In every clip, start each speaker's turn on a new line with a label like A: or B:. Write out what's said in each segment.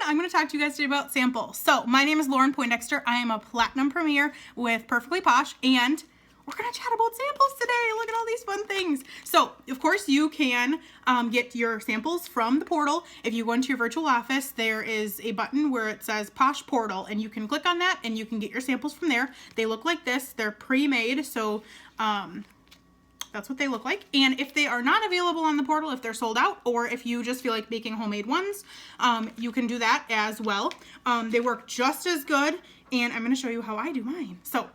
A: I'm going to talk to you guys today about samples. So my name is Lauren Poindexter. I am a Platinum Premier with Perfectly Posh, and we're going to chat about samples today. Look at all these fun things. So of course you can get your samples from the portal. If you go into your virtual office, there is a button where it says Posh Portal, and you can click on that and you can get your samples from there. They look like this. They're pre-made, so that's what they look like. And if they are not available on the portal, if they're sold out, or if you just feel like making homemade ones, you can do that as well. They work just as good, and I'm going to show you how I do mine. So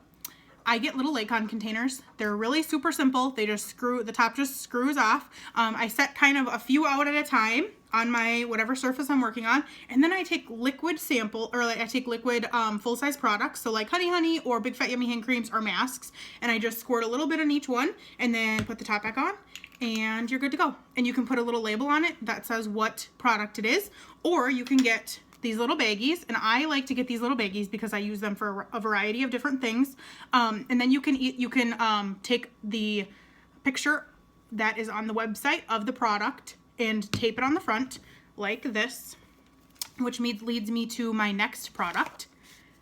A: I get little Lakon containers. They're really super simple. They just the top just screws off. I set kind of a few out at a time on my whatever surface I'm working on, and then I take liquid sample, or like I take liquid full-size products, so like Honey or Big Fat Yummy hand creams or masks, and I just squirt a little bit on each one and then put the top back on, and you're good to go. And you can put a little label on it that says what product it is, or you can get these little baggies, and I like to get these little baggies because I use them for a variety of different things. And then you can take the picture that is on the website of the product and tape it on the front like this, which leads me to my next product,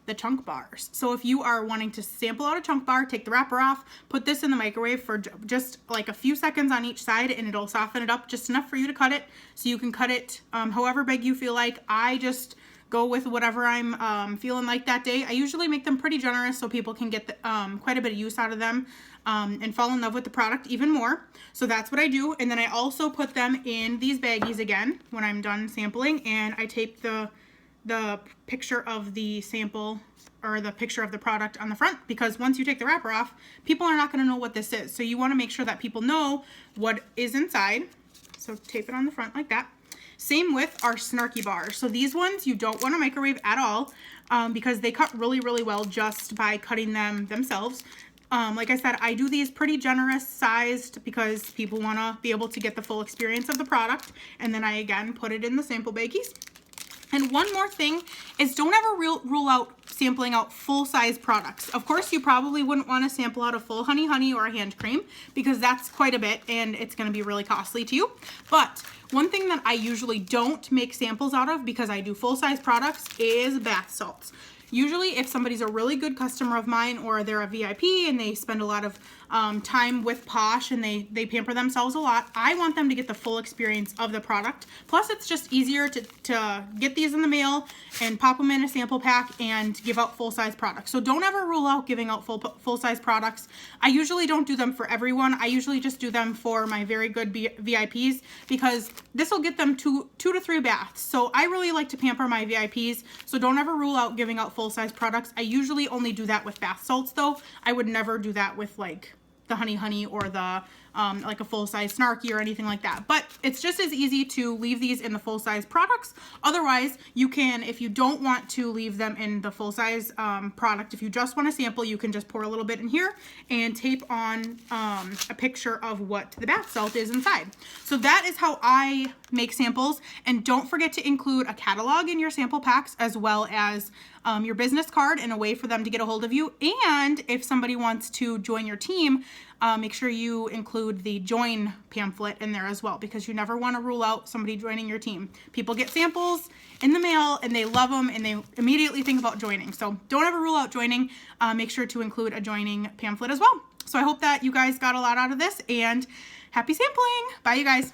A: the chunk bars. So if you are wanting to sample out a chunk bar, take the wrapper off, put this in the microwave for just like a few seconds on each side, and it'll soften it up just enough for you to cut it. So you can cut it however big you feel like. I just go with whatever I'm feeling like that day. I usually make them pretty generous so people can get quite a bit of use out of them and fall in love with the product even more. So that's what I do. And then I also put them in these baggies again when I'm done sampling, and I tape the picture of the sample or the picture of the product on the front, because once you take the wrapper off, people are not going to know what this is. So you want to make sure that people know what is inside. So tape it on the front like that. Same with our snarky bars. So these ones you don't want to microwave at all because they cut really, really well just by cutting them themselves. Like I said, I do these pretty generous sized because people want to be able to get the full experience of the product. And then I again put it in the sample baggies. And one more thing is, don't ever rule out sampling out full-size products. Of course, you probably wouldn't want to sample out a full honey or a hand cream because that's quite a bit and it's going to be really costly to you. But one thing that I usually don't make samples out of because I do full-size products is bath salts. Usually if somebody's a really good customer of mine, or they're a VIP and they spend a lot of time with Posh and they pamper themselves a lot, I want them to get the full experience of the product. Plus it's just easier to get these in the mail and pop them in a sample pack and give out full-size products. So don't ever rule out giving out full-size products. I usually don't do them for everyone. I usually just do them for my very good VIPs because this will get them two to three baths. So I really like to pamper my VIPs, so don't ever rule out giving out full-size products. I usually only do that with bath salts though. I would never do that with like the honey or the like a full-size snarky or anything like that. But it's just as easy to leave these in the full-size products. Otherwise, you can, if you don't want to leave them in the full-size product, if you just want to sample, you can just pour a little bit in here and tape on a picture of what the bath salt is inside. So that is how I make samples. And don't forget to include a catalog in your sample packs, as well as your business card and a way for them to get a hold of you. And if somebody wants to join your team, make sure you include the join pamphlet in there as well, because you never want to rule out somebody joining your team. People get samples in the mail and they love them and they immediately think about joining. So don't ever rule out joining. Make sure to include a joining pamphlet as well. So I hope that you guys got a lot out of this, and happy sampling. Bye, you guys.